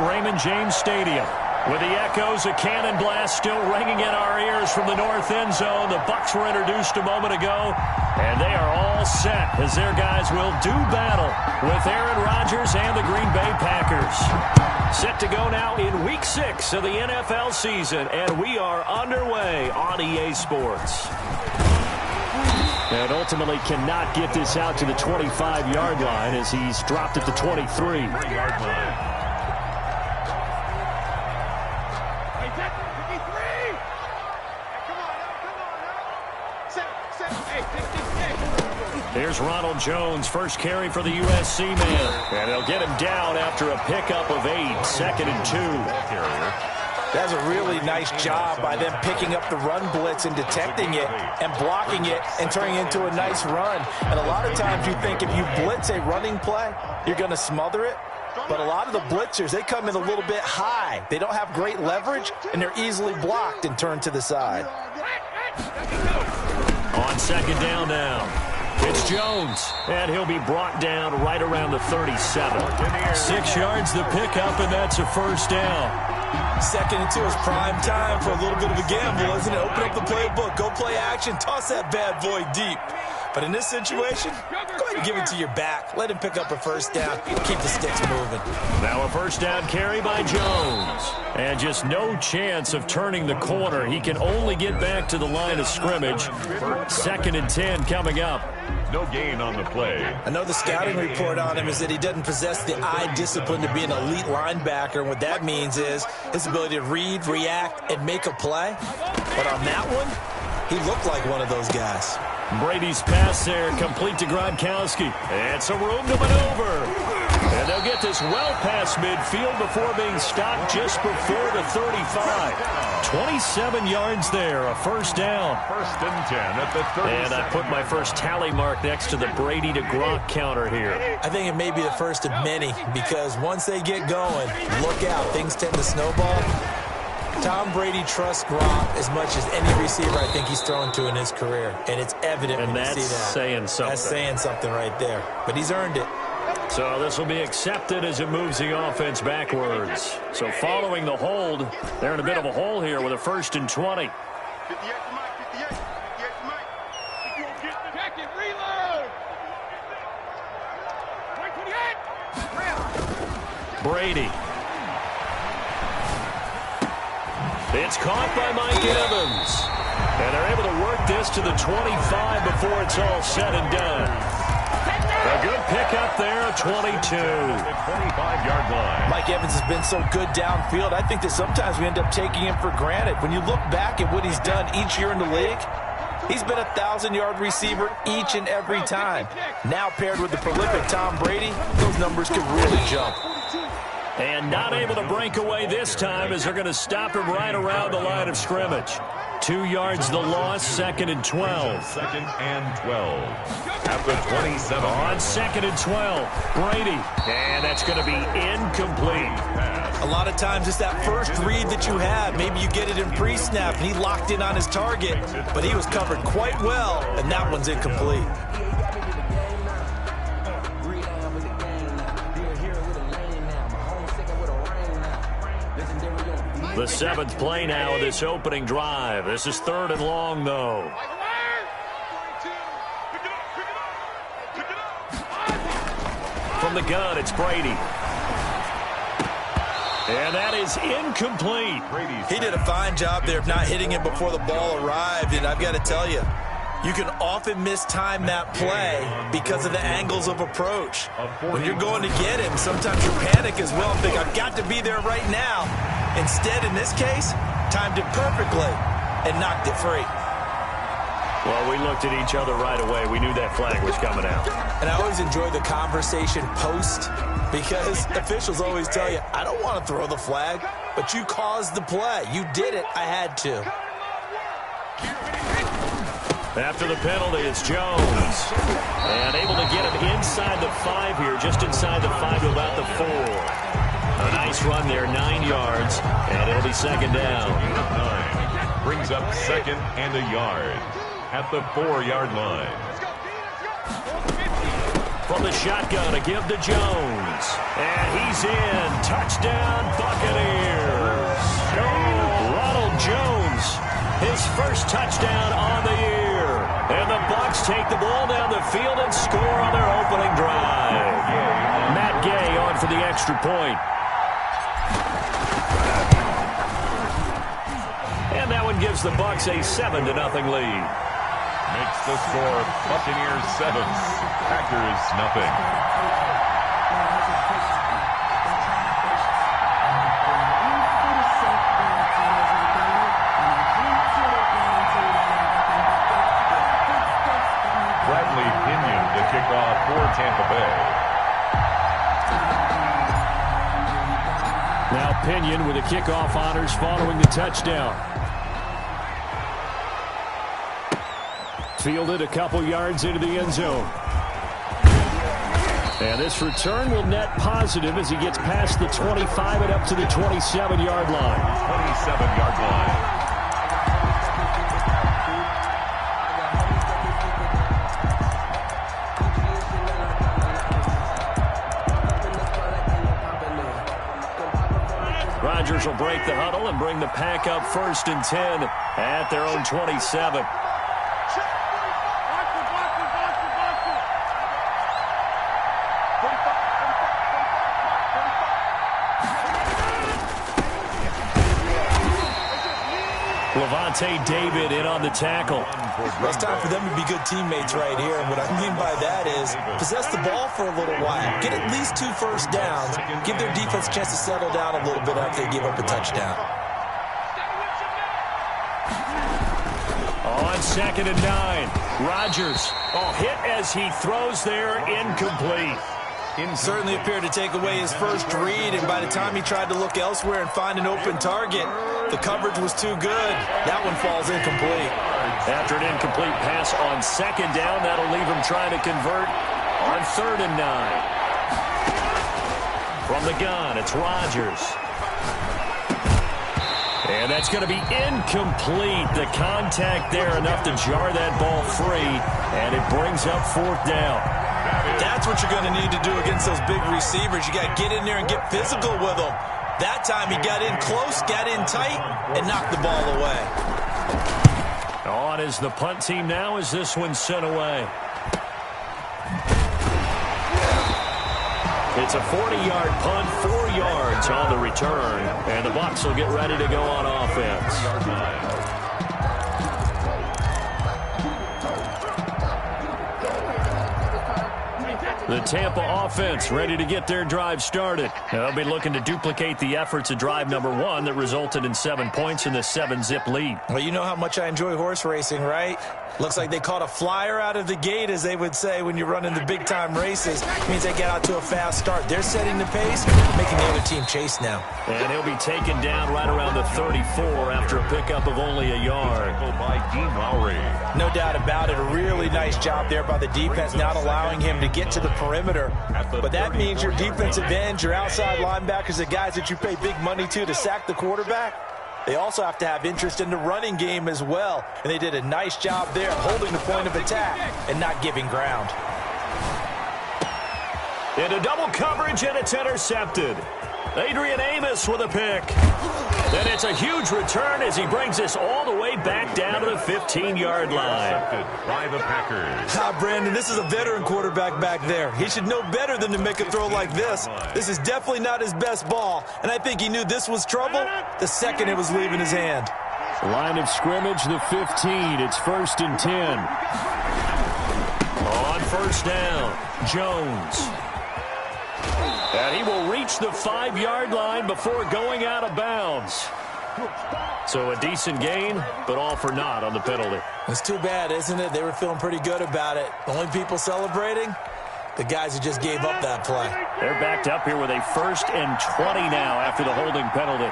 Raymond James Stadium. With the echoes of cannon blast still ringing in our ears from the north end zone, the Bucs were introduced a moment ago, and they are all set as their guys will do battle with Aaron Rodgers and the Green Bay Packers. Set to go now in Week 6 of the NFL season, and we are underway on EA Sports. And ultimately cannot get this out to the 25-yard line as he's dropped at the 23-yard line. Here's Ronald Jones, first carry for the USC man. And they'll get him down after a pickup of 8, 2nd and 2. That's a really nice job by them picking up the run blitz and detecting it and blocking it and turning it into a nice run. And a lot of times you think if you blitz a running play, you're going to smother it. But a lot of the blitzers, they come in a little bit high. They don't have great leverage, and they're easily blocked and turned to the side. On second down now. It's Jones, and he'll be brought down right around the 37. 6 yards the pickup, and that's a first down. 2nd and 2 is prime time for a little bit of a gamble, isn't it? Open up the playbook, go play action, toss that bad boy deep. But in this situation, go ahead and give it to your back. Let him pick up a first down. Keep the sticks moving. Now a first down carry by Jones. And just no chance of turning the corner. He can only get back to the line of scrimmage. 2nd and 10 coming up. No gain on the play. I know the scouting report on him is that he doesn't possess the eye discipline to be an elite linebacker. And what that means is his ability to read, react, and make a play. But on that one, he looked like one of those guys. Brady's pass there, complete to Gronkowski. And some room to maneuver. And they'll get this well past midfield before being stopped just before the 35. 27 yards there, a first down. 1st and 10 at the 30. And I put my first tally mark next to the Brady to Gronk counter here. I think it may be the first of many because once they get going, look out, things tend to snowball. Tom Brady trusts Gronk as much as any receiver I think he's thrown to in his career. And it's evident when you see that. And that's saying something. That's saying something right there. But he's earned it. So this will be accepted as it moves the offense backwards. So following the hold, they're in a bit of a hole here with a 1st and 20. Brady. It's caught by Mike Evans. And they're able to work this to the 25 before it's all said and done. A good pickup there, 22. 25-yard line. Mike Evans has been so good downfield. I think that sometimes we end up taking him for granted. When you look back at what he's done each year in the league, he's been a 1,000-yard receiver each and every time. Now paired with the prolific Tom Brady, those numbers could really jump. And not able to break away this time as they're going to stop him right around the line of scrimmage. 2 yards the loss, 2nd and 12. 2nd and 12. At the 27. On 2nd and 12, Brady. And that's going to be incomplete. A lot of times it's that first read that you have. Maybe you get it in pre-snap, and he locked in on his target, but he was covered quite well, and that one's incomplete. The 7th play now of this opening drive. This is 3rd and long, though. From the gun, it's Brady. And that is incomplete. He did a fine job there of not hitting him before the ball arrived, and I've got to tell you, you can often mistime that play because of the angles of approach. When you're going to get him, sometimes you panic as well and think, I've got to be there right now. Instead, in this case, timed it perfectly and knocked it free. Well, we looked at each other right away. We knew that flag was coming out. And I always enjoy the conversation post because officials always tell you, I don't want to throw the flag, but you caused the play. You did it. I had to. After the penalty, it's Jones. And able to get him inside the 5 here, just inside the 5 to about the 4. A nice run there, 9 yards, and it'll be 2nd down. 9 brings up 2nd and a yard at the 4-yard line. from the shotgun to give to Jones. And he's in. Touchdown, Buccaneers. Ronald Jones, his first touchdown on the year. And the Bucs take the ball down the field and score on their opening drive. Matt Gay on for the extra point. And that one gives the Bucs a 7-0 lead. Makes the score Buccaneers 7, Packers nothing. Bradley Pinion to kick off for Tampa Bay. Now Pinion with the kickoff honors following the touchdown. Fielded a couple yards into the end zone. And this return will net positive as he gets past the 25 and up to the 27-yard line. 27-yard line. Rodgers will break the huddle and bring the pack up 1st and 10 at their own 27. Levante David in on the tackle. Well, it's time for them to be good teammates right here. And what I mean by that is possess the ball for a little while. Get at least 2 first downs. Give their defense a chance to settle down a little bit after they give up a touchdown. On 2nd and 9. Rodgers. Hit as he throws there. Incomplete. Certainly appeared to take away his first read, and by the time he tried to look elsewhere and find an open target, the coverage was too good. That one falls incomplete. After an incomplete pass on 2nd down, that'll leave him trying to convert on 3rd and 9. From the gun, it's Rodgers. And that's going to be incomplete. The contact there enough to jar that ball free, and it brings up 4th down. That's what you're going to need to do against those big receivers. You got to get in there and get physical with them. That time he got in close, got in tight, and knocked the ball away. On is the punt team now as this one's sent away. It's a 40-yard punt, 4 yards on the return, and the Bucs will get ready to go on offense. The Tampa offense ready to get their drive started. They'll be looking to duplicate the efforts of drive number 1 that resulted in 7 points in the 7-zip lead. Well, you know how much I enjoy horse racing, right? Looks like they caught a flyer out of the gate, as they would say when you're running the big-time races. It means they get out to a fast start. They're setting the pace, making the other team chase now. And he'll be taken down right around the 34 after a pickup of only a yard. By Dean Lowry. No doubt about it. A really nice job there by the defense, not allowing him to get to the perimeter. But that means your defensive ends, your outside linebackers, the guys that you pay big money to sack the quarterback, they also have to have interest in the running game as well. And they did a nice job there holding the point of attack and not giving ground. Into double coverage, and it's intercepted. Adrian Amos with a pick. And it's a huge return as he brings us all the way back down to the 15-yard line. By the Packers. Brandon, this is a veteran quarterback back there. He should know better than to make a throw like this. This is definitely not his best ball, and I think he knew this was trouble the second it was leaving his hand. Line of scrimmage, the 15. It's 1st and 10. On 1st down, Jones. And he will reach the 5-yard line before going out of bounds. So a decent gain, but all for naught on the penalty. It's too bad, isn't it? They were feeling pretty good about it. The only people celebrating, the guys who just gave up that play. They're backed up here with a 1st and 20 now after the holding penalty.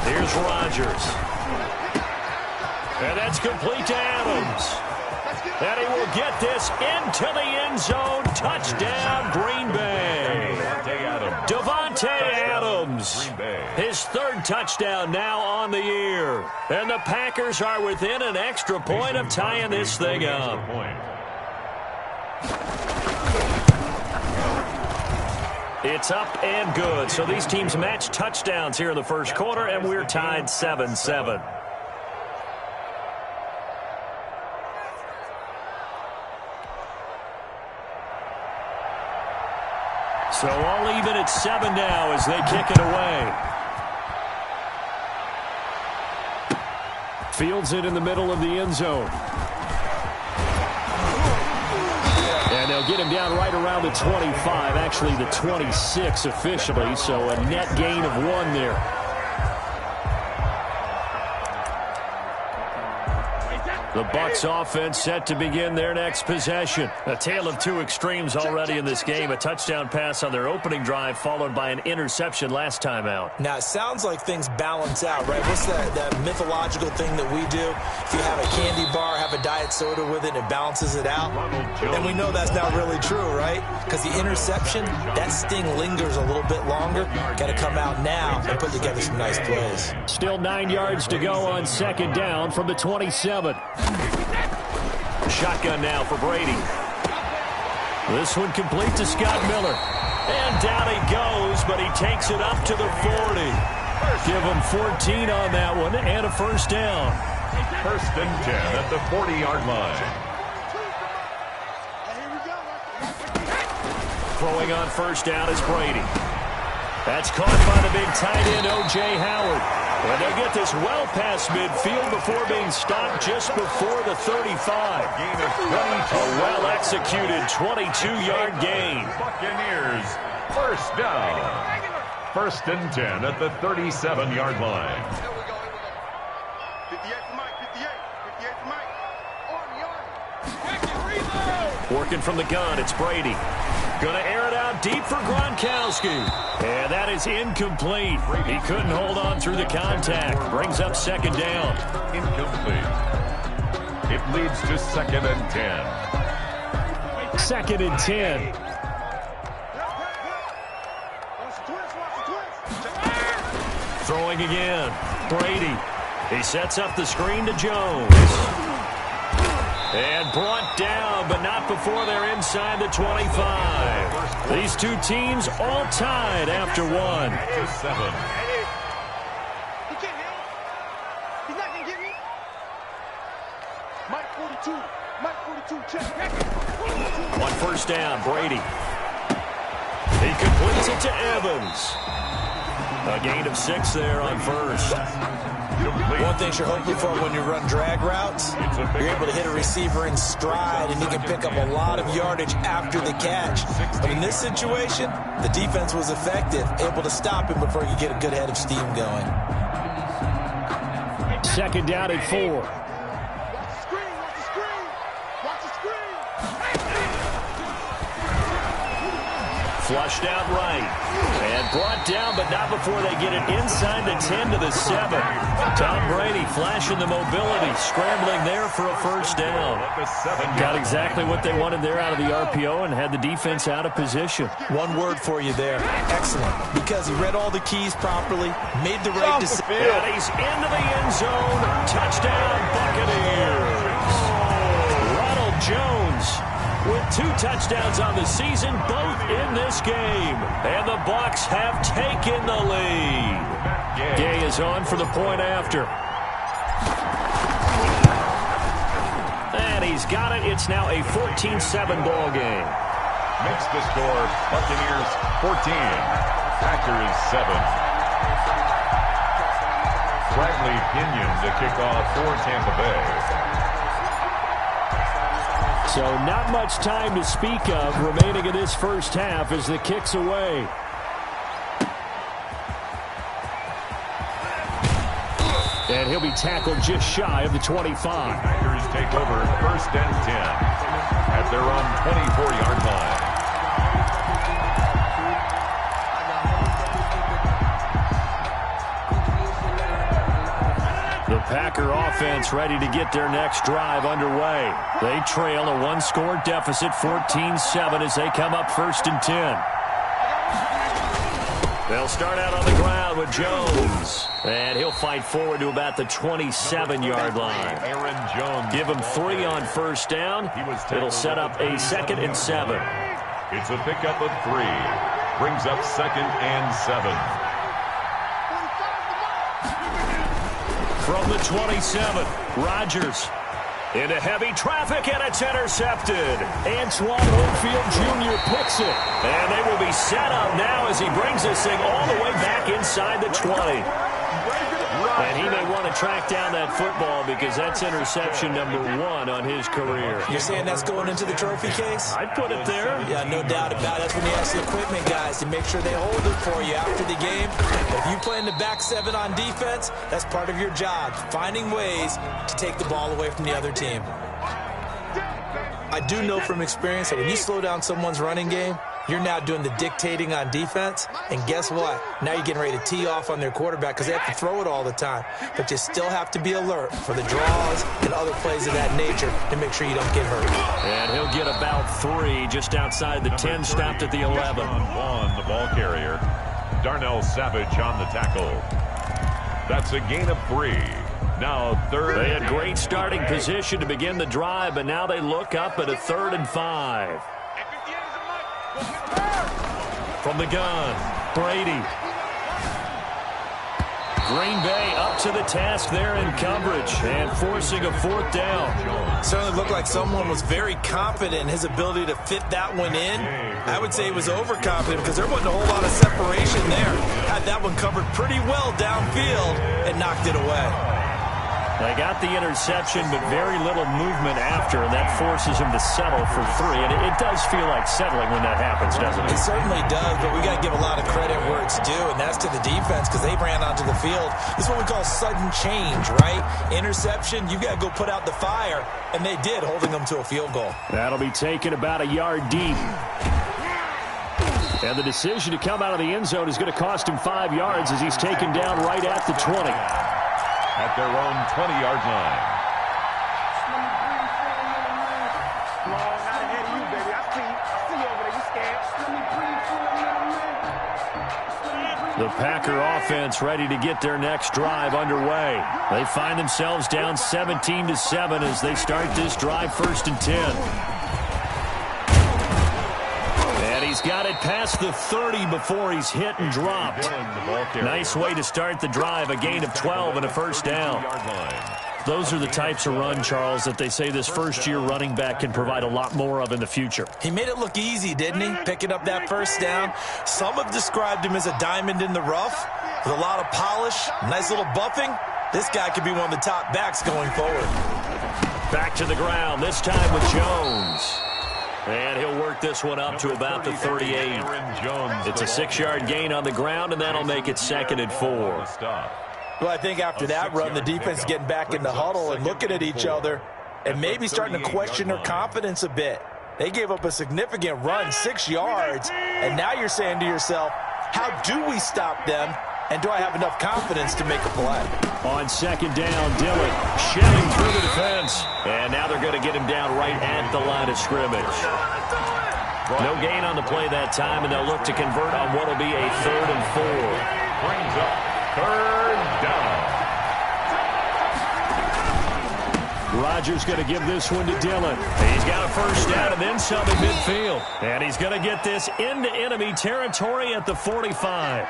Here's Rodgers. And that's complete to Adams. And he will get this into the end zone. Touchdown, Green Bay. Davante Adams. His 3rd touchdown now on the year. And the Packers are within an extra point of tying this thing up. It's up and good. So these teams match touchdowns here in the first quarter, and we're tied 7-7. So all even at 7 now as they kick it away. Fields it in the middle of the end zone. And they'll get him down right around the 25, actually the 26 officially, so a net gain of 1 there. The Bucs offense set to begin their next possession. A tale of two extremes already in this game. A touchdown pass on their opening drive followed by an interception last time out. Now, it sounds like things balance out, right? What's that mythological thing that we do? If you have a candy bar, have a diet soda with it, it balances it out. And we know that's not really true, right? Because the interception, that sting lingers a little bit longer. Got to come out now and put together some nice plays. Still 9 yards to go on second down from the 27. Shotgun now for Brady. This one complete to Scott Miller. And down he goes, but he takes it up to the 40. Give him 14 on that one and a first down. First and 10 at the 40-yard line. Throwing on first down is Brady. That's caught by the big tight end, O.J. Howard. And they get this well past midfield before being stopped just before the 35. Gain of 22. A well-executed 22-yard gain. Buccaneers, first down. First and 10 at the 37-yard line. 58 for Mike, 58 for Mike. Working from the gun, it's Brady. Going to air it out deep for Gronkowski. And that is incomplete. He couldn't hold on through the contact. Brings up second down. Incomplete. It leads to second and 10. Second and 10. Throwing again. Brady. He sets up the screen to Jones. And brought down, but not before they're inside the 25. These two teams all tied after 1. To 7. He can't help. He's not going to get me. Mike 42. Mike 42, check. On first down, Brady. He completes it to Evans. A gain of 6 there on first. One thing you're hoping for when you run drag routes, you're able to hit a receiver in stride, and he can pick up a lot of yardage after the catch. But in this situation, the defense was effective, able to stop him before he could get a good head of steam going. Second down at 4. Watch the screen, watch the screen. Watch the screen. Flushed out right. And brought down, but not before they get it inside the 10 to the 7. Tom Brady flashing the mobility, scrambling there for a first down. Got exactly what they wanted there out of the RPO and had the defense out of position. One word for you there. Excellent. Because he read all the keys properly, made the right decision. And he's into the end zone. Touchdown, Buccaneers. Ronald Jones with 2 touchdowns on the season, both in this game. And the Bucs have taken the lead. Gay is on for the point after. And he's got it. It's now a 14-7 ball game. Makes the score Buccaneers 14, Packers 7. Bradley Pinion to kick off for Tampa Bay. So not much time to speak of remaining in this first half as the kick's away. And he'll be tackled just shy of the 25. Packers take over first and 10 at their own 24-yard line. The Packer offense ready to get their next drive underway. They trail a 1-score deficit, 14-7, as they come up first and 10. They'll start out on the ground with Jones. And he'll fight forward to about the 27-yard line. Aaron Jones. Give him 3 on first down. It'll set up a 2nd and 7. It's a pickup of 3. Brings up 2nd and 7. From the 27, Rodgers into heavy traffic, and it's intercepted. Antoine Winfield Jr. picks it. And they will be set up now as he brings this thing all the way back inside the 20. And he may want to track down that football because that's interception number 1 on his career. You're saying that's going into the trophy case? I'd put it there. Yeah, no doubt about it. That's when you ask the equipment guys to make sure they hold it for you after the game. If you play in the back 7 on defense, that's part of your job, finding ways to take the ball away from the other team. I do know from experience that when you slow down someone's running game, you're now doing the dictating on defense, and guess what? Now you're getting ready to tee off on their quarterback because they have to throw it all the time. But you still have to be alert for the draws and other plays of that nature to make sure you don't get hurt. And he'll get about 3 just outside the 10, stopped at the 11. On the ball carrier. Darnell Savage on the tackle. That's a gain of 3. Now 3rd. They had great starting position to begin the drive, but now they look up at a 3rd and 5. From the gun, Brady. Green Bay up to the task there in coverage and forcing a 4th down. Certainly looked like someone was very confident in his ability to fit that one in. I would say he was overconfident because there wasn't a whole lot of separation there. Had that one covered pretty well downfield and knocked it away. They got the interception, but very little movement after, and that forces him to settle for 3. And it does feel like settling when that happens, doesn't it? It certainly does, but we got to give a lot of credit where it's due, and that's to the defense because they ran onto the field. This is what we call sudden change, right? Interception, you got to go put out the fire, and they did, holding them to a field goal. That'll be taken about a yard deep. And the decision to come out of the end zone is going to cost him 5 yards as he's taken down right at the 20. At their own 20-yard line. The Packer offense ready to get their next drive underway. They find themselves down 17-7 as they start this drive 1st and 10. And he's got it past the 30 before he's hit and dropped. Nice way to start the drive, a gain of 12 and a 1st down. Those are the types of run, Charles, that they say this first-year running back can provide a lot more of in the future. He made it look easy, didn't he? Picking up that 1st down. Some have described him as a diamond in the rough with a lot of polish, nice little buffing. This guy could be one of the top backs going forward. Back to the ground, this time with Jones. And he'll work this one up to about the 38. It's a 6-yard gain on the ground, and that'll make it 2nd and 4. Well, I think after that run, the defense is getting back in the huddle and looking at each other and maybe starting to question their confidence a bit. They gave up a significant run, 6 yards, and now you're saying to yourself, how do we stop them, and do I have enough confidence to make a play? On 2nd down, Dillon shedding through the defense. And now they're going to get him down right at the line of scrimmage. No gain on the play that time, and they'll look to convert on what will be a 3rd and 4. Brings up 3rd down. Rodgers going to give this one to Dillon. He's got a 1st down and then some in midfield. And he's going to get this into enemy territory at the 45.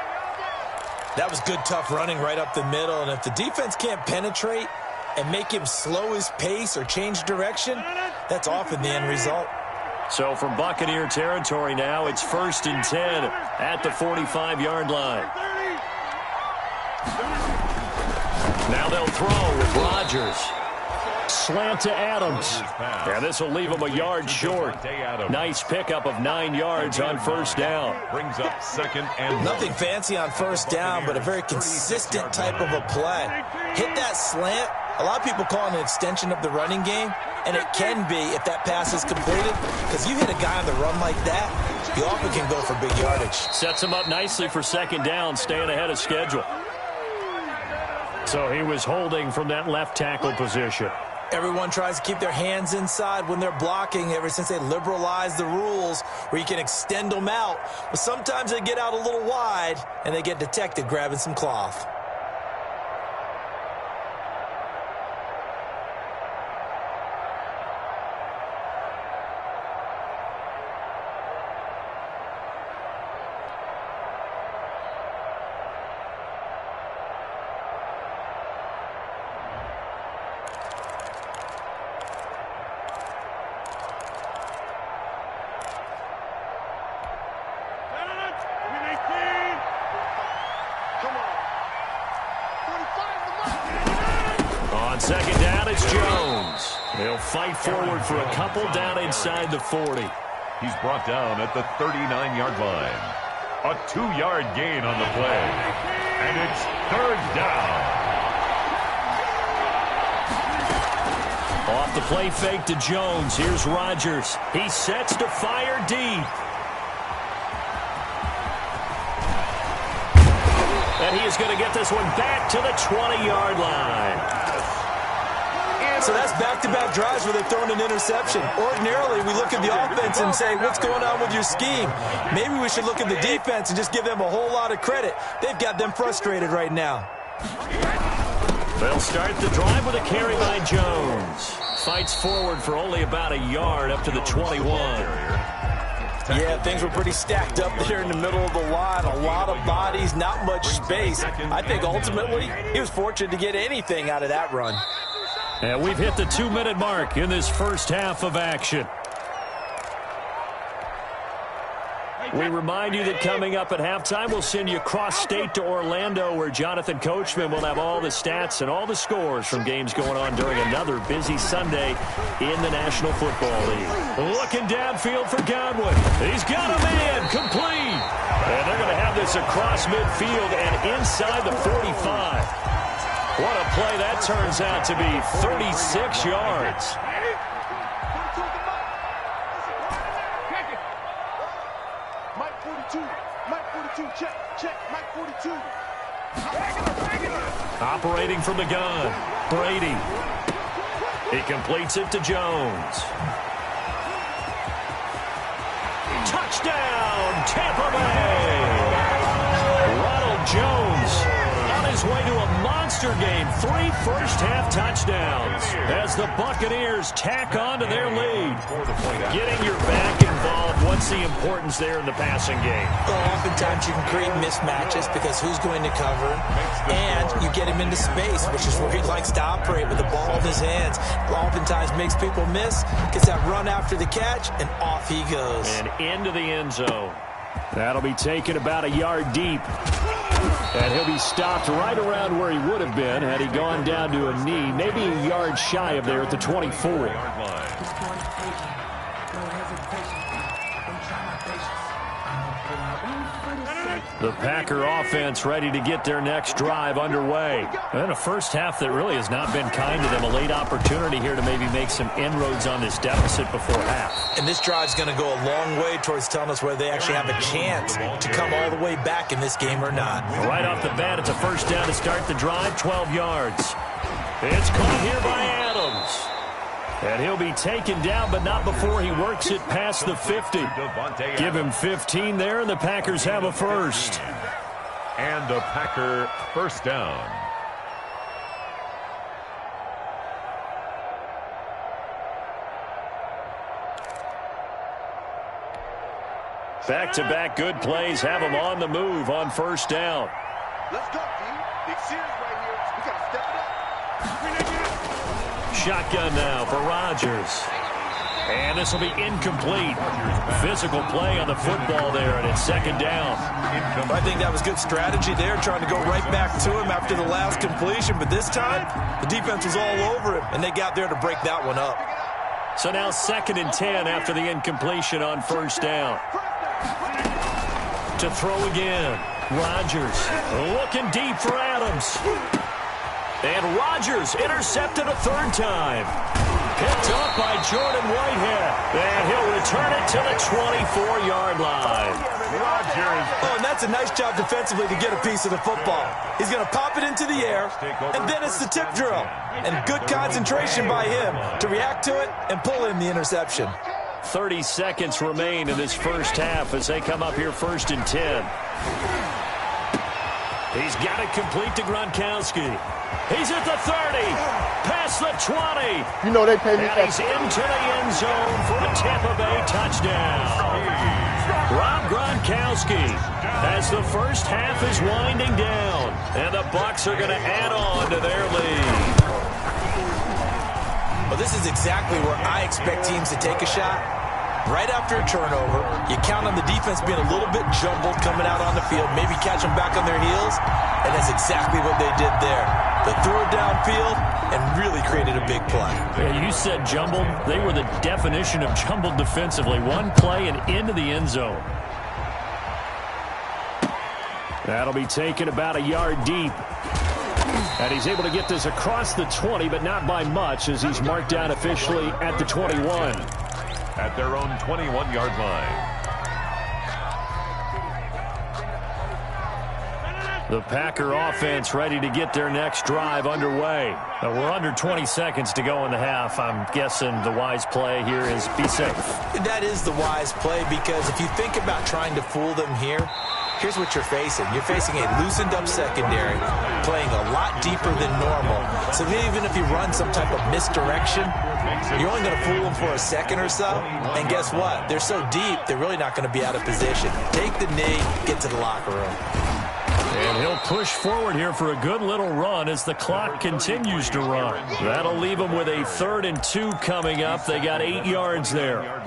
That was good, tough running right up the middle. And if the defense can't penetrate and make him slow his pace or change direction, that's often the end result. So from Buccaneer territory now, it's 1st and 10 at the 45-yard line. Now they'll throw with Rodgers. Slant to Adams. And this will leave him a yard short. Nice pickup of 9 yards on 1st down. Brings up 2nd and nothing fancy on 1st down, but a very consistent type of a play. Hit that slant. A lot of people call it an extension of the running game, and it can be if that pass is completed, because you hit a guy on the run like that, you often can go for big yardage. Sets him up nicely for 2nd down, staying ahead of schedule. So he was holding from that left tackle position. Everyone tries to keep their hands inside when they're blocking ever since they liberalized the rules where you can extend them out. But sometimes they get out a little wide and they get detected grabbing some cloth. On second down, it's Jones. He'll fight forward for a couple down inside the 40. He's brought down at the 39-yard line. A 2-yard gain on the play. And it's third down. Off the play fake to Jones. Here's Rodgers. He sets to fire deep. And he is going to get this one back to the 20-yard line. So that's back-to-back drives where they've thrown an interception. Ordinarily, we look at the offense and say, what's going on with your scheme? Maybe we should look at the defense and just give them a whole lot of credit. They've got them frustrated right now. They'll start the drive with a carry by Jones. Fights forward for only about a yard up to the 21. Yeah, things were pretty stacked up there in the middle of the line. A lot of bodies, not much space. I think ultimately he was fortunate to get anything out of that run. And we've hit the 2-minute mark in this first half of action. We remind you that coming up at halftime, we'll send you cross-state to Orlando, where Jonathan Coachman will have all the stats and all the scores from games going on during another busy Sunday in the National Football League. Looking downfield for Godwin. He's got a man, complete. And they're going to have this across midfield and inside the 45. What a play that turns out to be, 36 yards. Mike 42, Mike 42, check, Mike 42. Operating from the gun, Brady. He completes it to Jones. Touchdown, Tampa Bay! Ronald Jones on his way to a monster game. 3 first-half touchdowns as the Buccaneers tack on to their lead. Getting your back involved, what's the importance there in the passing game? Well, oftentimes you can create mismatches because who's going to cover him, and you get him into space, which is where he likes to operate with the ball in his hands. Oftentimes makes people miss, gets that run after the catch, and off he goes. And into the end zone. That'll be taken about a yard deep. And he'll be stopped right around where he would have been had he gone down to a knee, maybe a yard shy of there at the 24. The Packer offense ready to get their next drive underway. And a first half that really has not been kind to them. A late opportunity here to maybe make some inroads on this deficit before half. And this drive's going to go a long way towards telling us whether they actually have a chance to come all the way back in this game or not. Right off the bat, it's a first down to start the drive, 12 yards. It's caught here by Adams. And he'll be taken down, but not before he works it past the 50. Give him 15 there, and the Packers have a first. And a Packer first down. Back-to-back good plays have him on the move on first down. Let's go, team. Big series right here. We got to step it up. Shotgun now for Rodgers. And this will be incomplete. Physical play on the football there, and it's second down. I think that was good strategy there, trying to go right back to him after the last completion. But this time, the defense was all over him, and they got there to break that one up. So now 2nd and 10 after the incompletion on first down. To throw again. Rodgers looking deep for Adams. And Rodgers intercepted a third time. Picked up by Jordan Whitehead. And he'll return it to the 24-yard line. Rodgers. Oh, and that's a nice job defensively to get a piece of the football. He's going to pop it into the air, and then it's the tip drill. And good concentration by him to react to it and pull in the interception. 30 seconds remain in this first half as they come up here 1st and 10. He's got it complete to Gronkowski. He's at the 30, past the 20. You know they pay me. And he's into the end zone for a Tampa Bay touchdown. Rob Gronkowski, as the first half is winding down, and the Bucs are going to add on to their lead. Well, this is exactly where I expect teams to take a shot. right after a turnover, you count on the defense being a little bit jumbled coming out on the field, maybe catch them back on their heels, and that's exactly what they did there. They threw it downfield and really created a big play. Yeah, you said jumbled. They were the definition of jumbled defensively. One play and into the end zone. That'll be taken about a yard deep. And he's able to get this across the 20, but not by much, as he's marked down officially at the 21. At their own 21-yard line. The Packer offense ready to get their next drive underway. We're under 20 seconds to go in the half. I'm guessing the wise play here is be safe. That is the wise play, because if you think about trying to fool them here, here's what you're facing. You're facing a loosened-up secondary, playing a lot deeper than normal. So even if you run some type of misdirection, you're only going to fool them for a second or so. And guess what? They're so deep, they're really not going to be out of position. Take the knee, get to the locker room. And he'll push forward here for a good little run as the clock continues to run. That'll leave them with a 3rd and 2 coming up. They got 8 yards there.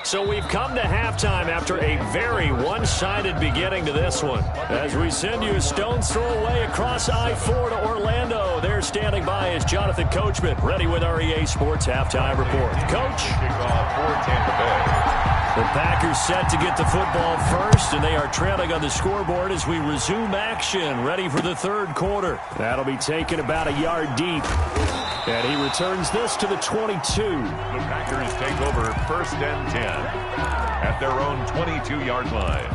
So we've come to halftime after a very one-sided beginning to this one. As we send you a stone's throw away across I-4 to Orlando. There standing by is Jonathan Coachman, ready with our EA Sports Halftime Report. Coach. Kickoff for Tampa Bay. The Packers set to get the football first, and they are trailing on the scoreboard as we resume action, ready for the 3rd quarter. That'll be taken about a yard deep. And he returns this to the 22. The Packers take over 1st and 10 at their own 22-yard line.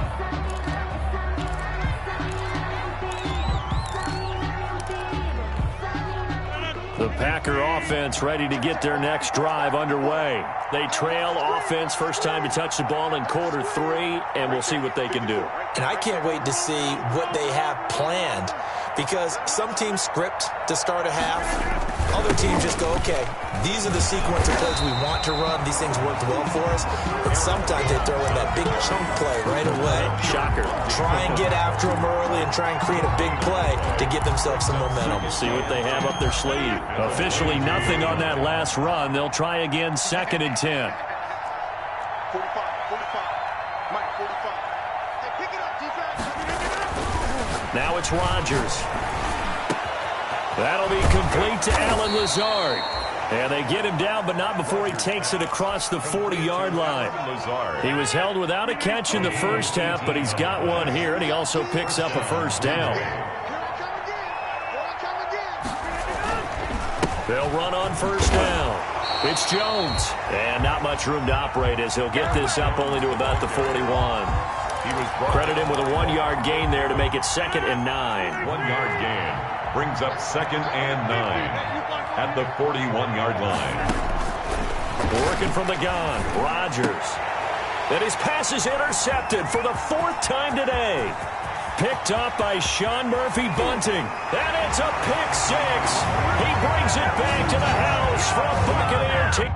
The Packer offense ready to get their next drive underway. They trail offense, first time to touch the ball in quarter 3, and we'll see what they can do. And I can't wait to see what they have planned, because some teams script to start a half. Other teams just go, okay, these are the sequence of plays we want to run. These things worked well for us. But sometimes they throw in that big chunk play right away. Shocker. Try and get after them early and try and create a big play to give themselves some momentum. See what they have up their sleeve. Officially nothing on that last run. They'll try again, 2nd and 10. 45, 45. Mike, 45. Hey, pick it up, defense. Now it's Rodgers. That'll be complete to Allen Lazard. And they get him down, but not before he takes it across the 40-yard line. He was held without a catch in the first half, but he's got one here, and he also picks up a first down. They'll run on first down. It's Jones. And not much room to operate as he'll get this up only to about the 41. Credit him with a 1-yard gain there to make it 2nd and 9. 1-yard gain brings up 2nd and 9 at the 41-yard line. Working from the gun, Rodgers. And his pass is intercepted for the 4th time today. Picked up by Sean Murphy-Bunting. And it's a pick 6. He brings it back to the house for a Buccaneer team.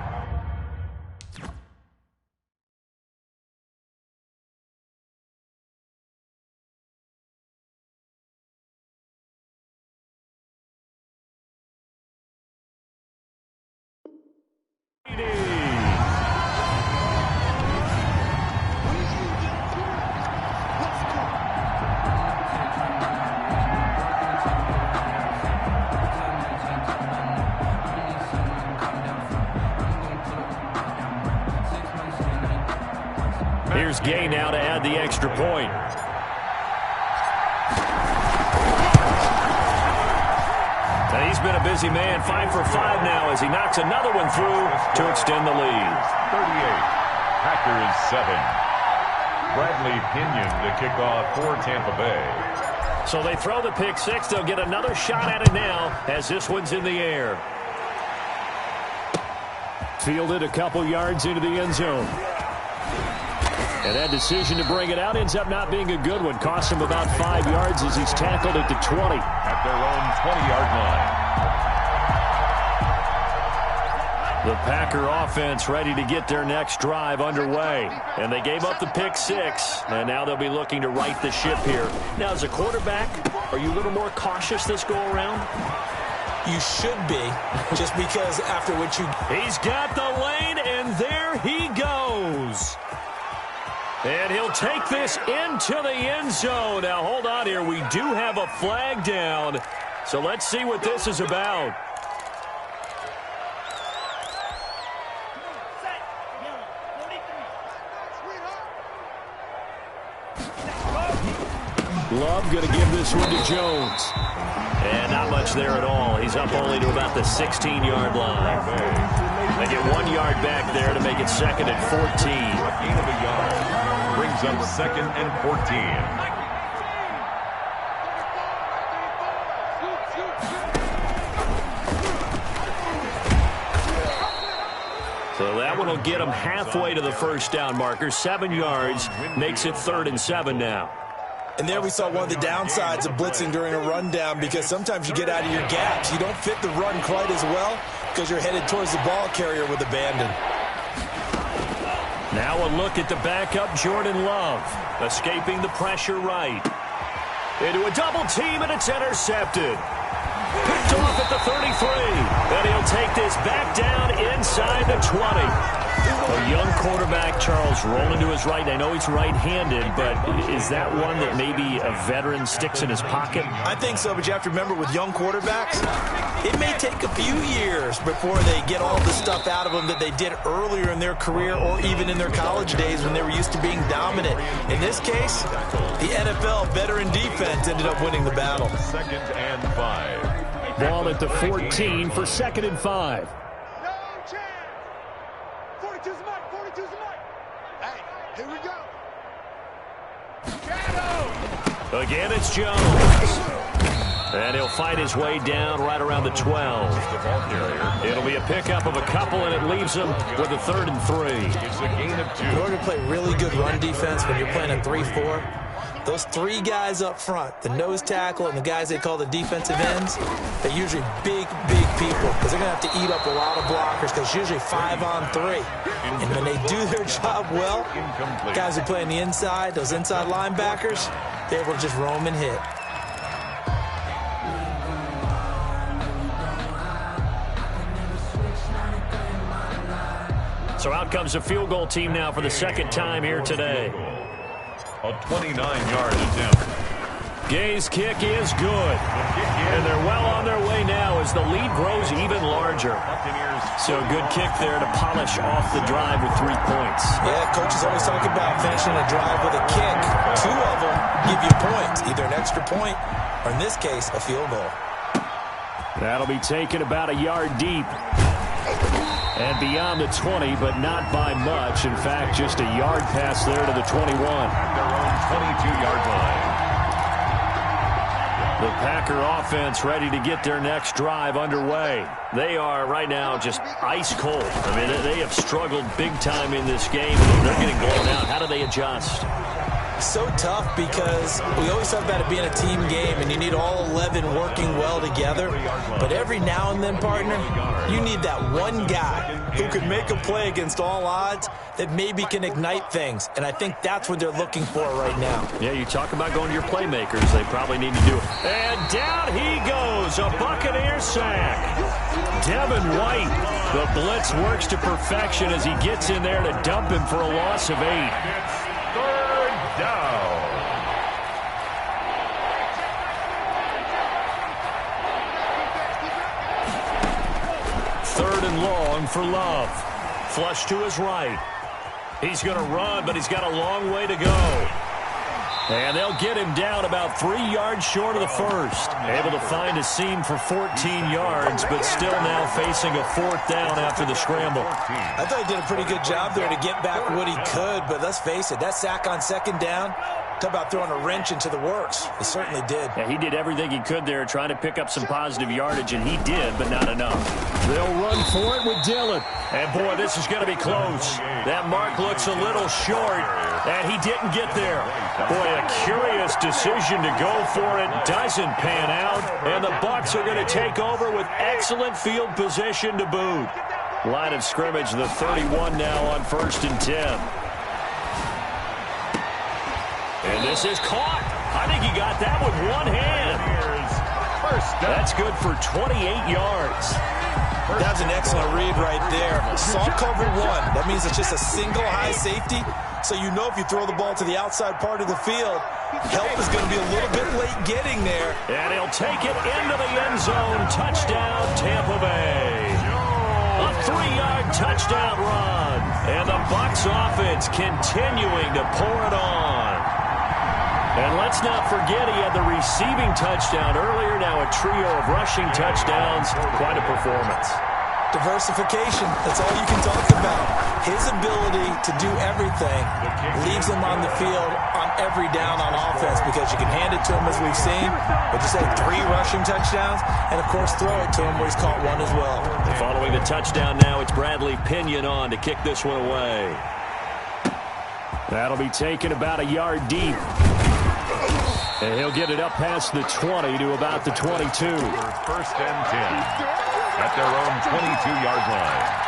Here's Gay now to add the extra point. And he's been a busy man, 5 for 5 now as he knocks another one through to extend the lead. 38, Packers 7. Bradley Pinion to kick off for Tampa Bay. So they throw the pick 6. They'll get another shot at it now as this one's in the air. Fielded a couple yards into the end zone. And that decision to bring it out ends up not being a good one. Costs him about 5 yards as he's tackled at the 20. At their own 20-yard line. The Packer offense ready to get their next drive underway. And they gave up the pick 6. And now they'll be looking to right the ship here. Now, as a quarterback, are you a little more cautious this go-around? You should be, just because after what you... He's got the lane, and there he goes. Jones. And he'll take this into the end zone. Now, hold on here. We do have a flag down. So let's see what this is about. Love going to give this one to Jones. And not much there at all. He's up only to about the 16-yard line. They get 1 yard back there to make it 2nd and 14. A gain of a yard brings up 2nd and 14. So that one will get him halfway to the first down marker. 7 yards makes it 3rd and 7 now. And there we saw one of the downsides of blitzing during a rundown, because sometimes you get out of your gaps. You don't fit the run quite as well because you're headed towards the ball carrier with abandon. Now a look at the backup, Jordan Love, escaping the pressure right. Into a double team, and it's intercepted. Picked off at the 33. And he'll take this back down inside the 20. A young quarterback, Charles, rolling to his right. I know he's right-handed, but is that one that maybe a veteran sticks in his pocket? I think so, but you have to remember with young quarterbacks, it may take a few years before they get all the stuff out of them that they did earlier in their career or even in their college days when they were used to being dominant. In this case, the NFL veteran defense ended up winning the battle. 2nd and 5. Ball at the 14 for 2nd and 5. Again, it's Jones. And he'll fight his way down right around the 12. It'll be a pickup of a couple, and it leaves him with a 3rd and 3. It's a gain of 2. In order to play really good run defense when you're playing a 3-4, those 3 guys up front, the nose tackle and the guys they call the defensive ends, they're usually big people because they're going to have to eat up a lot of blockers because it's usually 5-on-3. And when they do their job well, guys who play on the inside, those inside linebackers, they're able to just roam and hit. So out comes a field goal team now for the 2nd time here today. A 29-yard attempt. Gay's kick is good. And they're well on their way now as the lead grows even larger. So a good kick there to polish off the drive with 3 points. Yeah, coaches always talk about finishing a drive with a kick. 2 of them give you points, either an extra point or, in this case, a field goal. That'll be taken about a yard deep. And beyond the 20, but not by much. In fact, just a yard pass there to the 21. Their own 22-yard line. The Packer offense ready to get their next drive underway. They are right now just ice cold. I mean, they have struggled big time in this game. They're getting blown out. How do they adjust? So tough because we always talk about it being a team game and you need all 11 working well together. But every now and then, partner, you need that one guy who can make a play against all odds that maybe can ignite things. And I think that's what they're looking for right now. Yeah, you talk about going to your playmakers. They probably need to do it. And down he goes, a Buccaneer sack. Devin White, the blitz works to perfection as he gets in there to dump him for a loss of 8. Third down. Third and long for Love. Flush to his right. He's going to run, but he's got a long way to go. And they'll get him down about 3 yards short of the first. Able to find a seam for 14 yards, but still now facing a 4th down after the scramble. I thought he did a pretty good job there to get back what he could, but let's face it, that sack on 2nd down, talk about throwing a wrench into the works. He certainly did. Yeah, he did everything he could there trying to pick up some positive yardage, and he did, but not enough. They'll run for it with Dillon. And, boy, this is going to be close. That mark looks a little short, and he didn't get there. Boy, a curious decision to go for it. Doesn't pan out, and the Bucs are going to take over with excellent field position to boot. Line of scrimmage, the 31 now on 1st and 10. And this is caught. I think he got that with one hand. That's good for 28 yards. That's an excellent read right there. Saw cover one. That means it's just a single high safety. So you know if you throw the ball to the outside part of the field, help is going to be a little bit late getting there. And he'll take it into the end zone. Touchdown, Tampa Bay. A 3-yard touchdown run. And the Bucs offense continuing to pour it on. And let's not forget he had the receiving touchdown earlier. Now a trio of rushing touchdowns. Quite a performance. Diversification, that's all you can talk about. His ability to do everything leaves him on the field on every down on offense because you can hand it to him as we've seen. But you say 3 rushing touchdowns, and of course throw it to him where he's caught one as well. Following the touchdown now, it's Bradley Pinion on to kick this one away. That'll be taken about a yard deep. And he'll get it up past the 20 to about the 22. First and 10 at their own 22-yard line.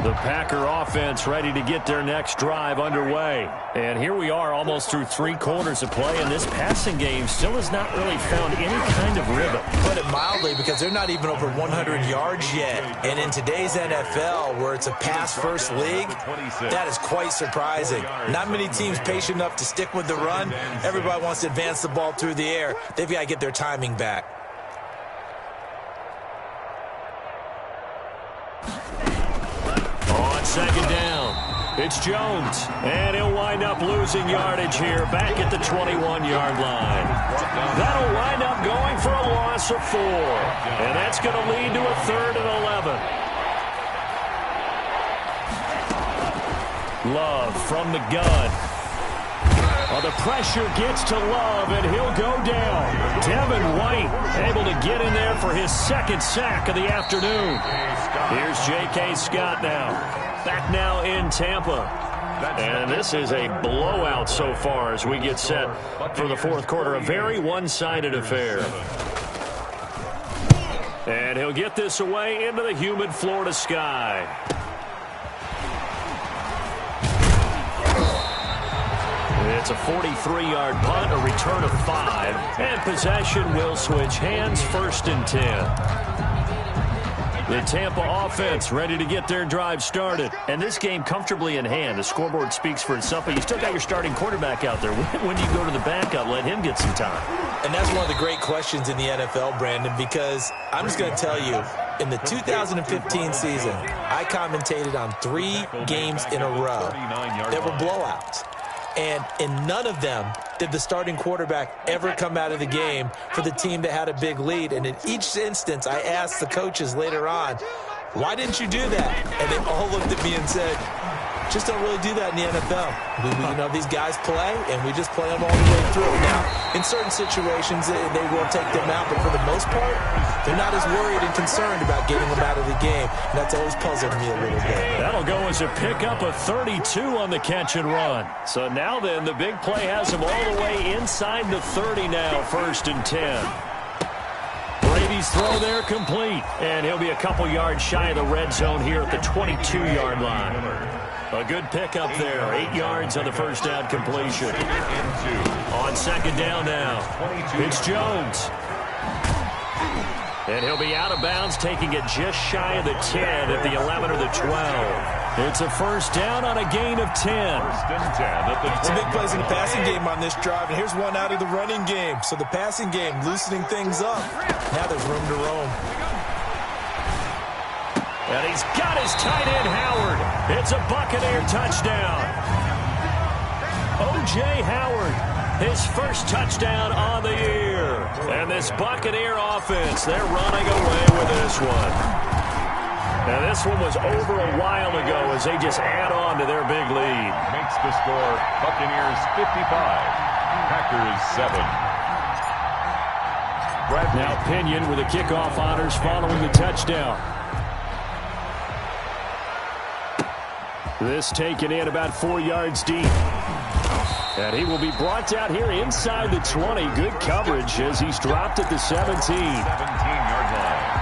The Packer offense ready to get their next drive underway. And here we are almost through 3 quarters of play, and this passing game still has not really found any kind of rhythm. Put it mildly, because they're not even over 100 yards yet. And in today's NFL, where it's a pass-first league, that is quite surprising. Not many teams patient enough to stick with the run. Everybody wants to advance the ball through the air. They've got to get their timing back. Second down. It's Jones. And he'll wind up losing yardage here back at the 21-yard line. That'll wind up going for a loss of 4. And that's going to lead to a 3rd and 11. Love from the gun. Oh, the pressure gets to Love, and he'll go down. Devin White able to get in there for his 2nd sack of the afternoon. Here's J.K. Scott now. Back now in Tampa. And this is a blowout so far as we get set for the 4th quarter. A very one-sided affair. And he'll get this away into the humid Florida sky. It's a 43-yard punt, a return of 5. And possession will switch hands, 1st and 10. The Tampa offense ready to get their drive started. And this game comfortably in hand. The scoreboard speaks for itself, but you still got your starting quarterback out there. When do you go to the backup? Let him get some time. And that's one of the great questions in the NFL, Brandon, because I'm just going to tell you, in the 2015 season, I commentated on 3 games in a row that were blowouts. And in none of them did the starting quarterback ever come out of the game for the team that had a big lead. And in each instance, I asked the coaches later on, why didn't you do that? And they all looked at me and said, just don't really do that in the NFL. You know, these guys play, and we just play them all the way through. Now, in certain situations, they will take them out, but for the most part, they're not as worried and concerned about getting them out of the game. And that's always puzzled me a little bit. That'll go as a pickup of 32 on the catch and run. So now then, the big play has him all the way inside the 30 now, 1st and 10. Brady's throw there complete, and he'll be a couple yards shy of the red zone here at the 22-yard line. A good pickup there, 8 yards on the first down completion. On 2nd down now, it's Jones. And he'll be out of bounds, taking it just shy of the 10 at the 11 or the 12. It's a 1st down on a gain of 10. Some big plays in the passing game on this drive, and here's one out of the running game. So the passing game loosening things up. Now there's room to roam. And he's got his tight end, Howard. It's a Buccaneer touchdown. O.J. Howard, his first touchdown on the year. And this Buccaneer offense, they're running away with this one. Now, this one was over a while ago as they just add on to their big lead. Makes the score Buccaneers 55, Packers 7. Now Pinion with the kickoff honors following the touchdown. This taken in about 4 yards deep. And he will be brought down here inside the 20. Good coverage as he's dropped at the 17. 17-yard line.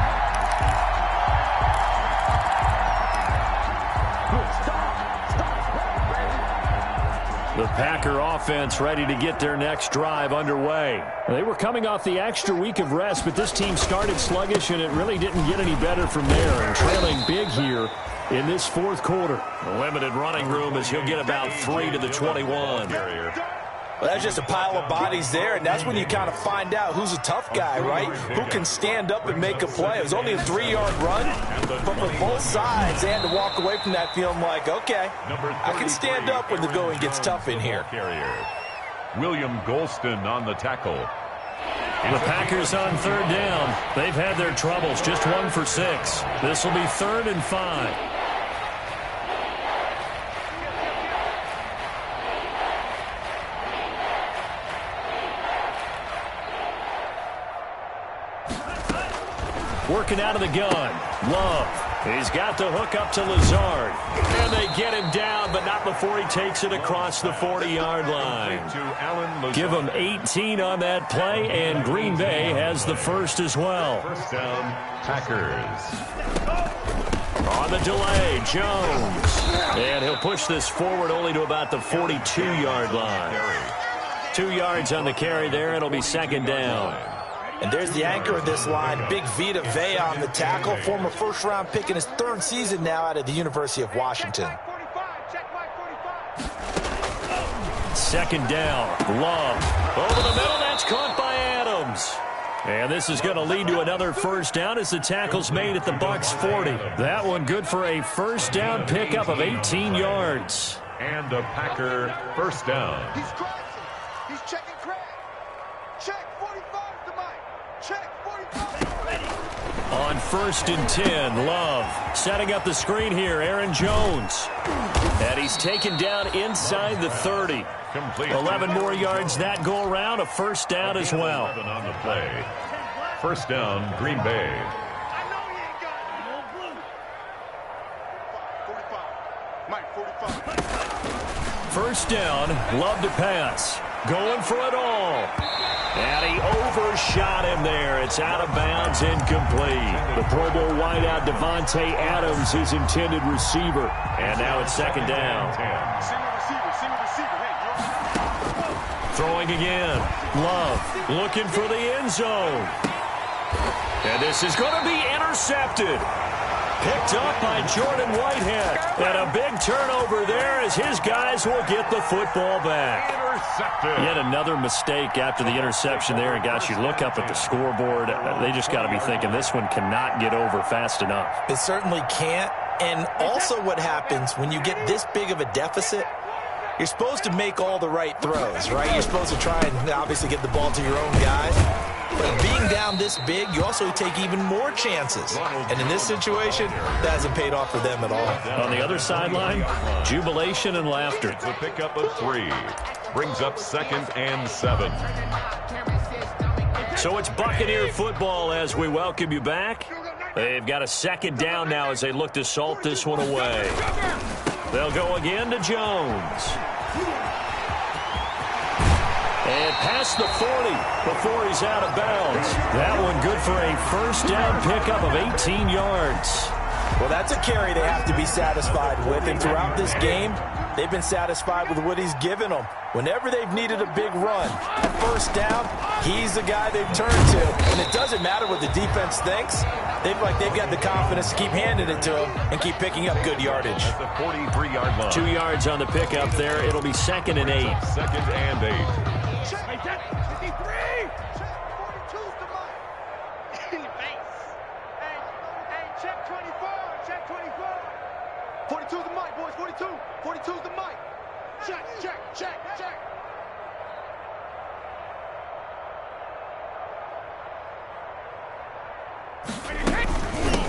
The Packer offense ready to get their next drive underway. They were coming off the extra week of rest, but this team started sluggish, and it really didn't get any better from there. And trailing big here in this fourth quarter. Limited running room as he'll get about 3 to the 21. Well, that's just a pile of bodies there, and that's when you kind of find out who's a tough guy, right? Who can stand up and make a play. It was only a 3-yard run, but for both sides, they had to walk away from that feeling like, okay, I can stand up when the going gets tough in here. William Golston on the tackle. The Packers on third down. They've had their troubles, just 1 for 6. This will be 3rd and 5. Working out of the gun. Love. He's got the hook up to Lazard. And they get him down, but not before he takes it across the 40-yard line. Give him 18 on that play, and Green Bay has the first as well. First down, Packers. On the delay, Jones. And he'll push this forward only to about the 42-yard line. 2 yards on the carry there. It'll be 2nd down. And there's the anchor of this line, Big Vita Vea on the tackle, former first-round pick in his 3rd season now out of the University of Washington. 2nd down, Love. Over the middle, that's caught by Adams. And this is going to lead to another first down as the tackle's made at the Bucs 40. That one good for a first down pickup of 18 yards. And a Packer first down. He's crossing. He's checking Craig. Check 45 to Mike. Check 45. On 1st and 10, Love setting up the screen here. Aaron Jones. And he's taken down inside the 30. Complete. 11 more yards that go around. A first down as well. On the play. First down, Green Bay. I know he ain't got it. 45. Mike, 45. First down, Love to pass. Going for it all. And he overshot him there. It's out of bounds, incomplete. The Pro Bowl wideout Devontae Adams, his intended receiver. And now it's 2nd down. Single receiver. Hey, Throwing again. Love looking for the end zone. And this is going to be intercepted. Picked up by Jordan Whitehead. And a big turnover there as his guys will get the football back. Intercepted. Yet another mistake after the interception there. And guys, you look up at the scoreboard, they just got to be thinking this one cannot get over fast enough. It certainly can't. And also what happens when you get this big of a deficit, you're supposed to make all the right throws, right? You're supposed to try and obviously get the ball to your own guys. But being down this big, you also take even more chances. And in this situation, that hasn't paid off for them at all. On the other sideline, jubilation and laughter. It's a pickup of 3. Brings up 2nd and 7. So it's Buccaneer football as we welcome you back. They've got a 2nd down now as they look to salt this one away. They'll go again to Jones. And past the 40 before he's out of bounds. That one good for a first down pickup of 18 yards. Well, that's a carry they have to be satisfied with. And throughout this game, they've been satisfied with what he's given them. Whenever they've needed a big run, a first down, he's the guy they've turned to. And it doesn't matter what the defense thinks. They've got the confidence to keep handing it to him and keep picking up good yardage. At the 43-yard line. 2 yards on the pickup there. It'll be 2nd and 8. 2nd and 8. Check 53. Check 42's the Mike. In the face. Hey, check 24. Check 24. 42's the Mike, boys. 42. 42's the Mike. Check.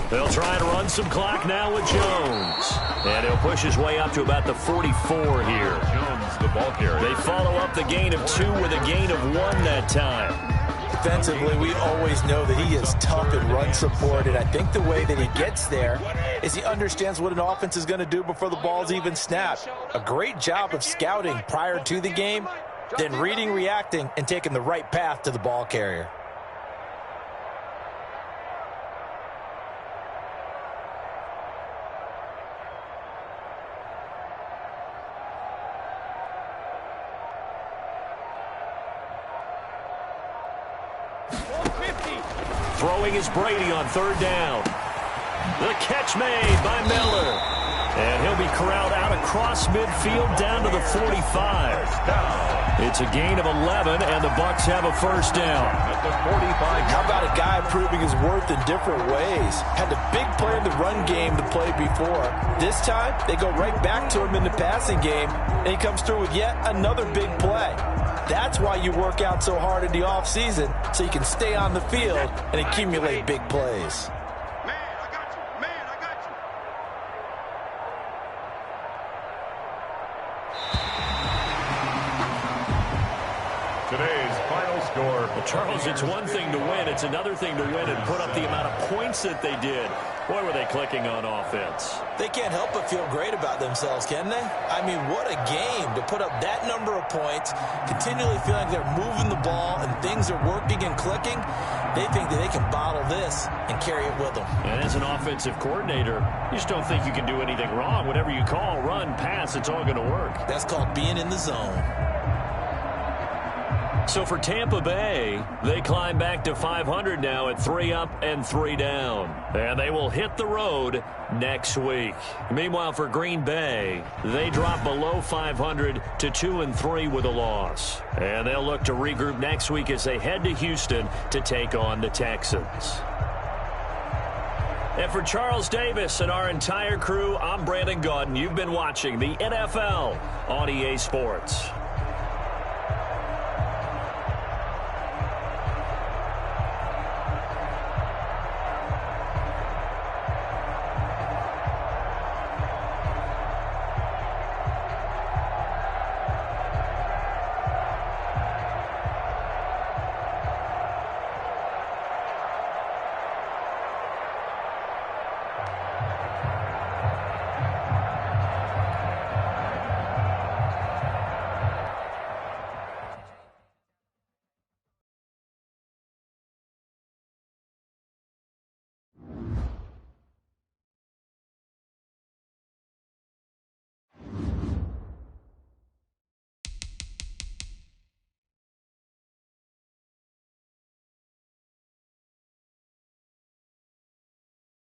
They'll try and run some clock now with Jones. And he'll push his way up to about the 44 here. Jones, the ball carrier. They follow up the gain of 2 with a gain of 1 that time. Defensively, we always know that he is tough in run support, and I think the way that he gets there is he understands what an offense is going to do before the ball's even snapped. A great job of scouting prior to the game, then reading, reacting, and taking the right path to the ball carrier. Throwing is Brady on third down. The catch made by Miller. And he'll be corralled out across midfield down to the 45. It's a gain of 11, and the Bucs have a first down. At the 45. How about a guy proving his worth in different ways? Had the big play in the run game to play before. This time, they go right back to him in the passing game, and he comes through with yet another big play. That's why you work out so hard in the offseason, so you can stay on the field and accumulate big plays. Today's final score. Well, Charles, it's one thing to win. It's another thing to win and put up the amount of points that they did. Boy, were they clicking on offense. They can't help but feel great about themselves, can they? I mean, what a game to put up that number of points, continually feeling like they're moving the ball and things are working and clicking. They think that they can bottle this and carry it with them. And as an offensive coordinator, you just don't think you can do anything wrong. Whatever you call, run, pass, it's all going to work. That's called being in the zone. So for Tampa Bay, they climb back to 500 now at 3 up and 3 down. And they will hit the road next week. Meanwhile, for Green Bay, they drop below 500 to 2-3 with a loss. And they'll look to regroup next week as they head to Houston to take on the Texans. And for Charles Davis and our entire crew, I'm Brandon Gaudin. You've been watching the NFL on EA Sports.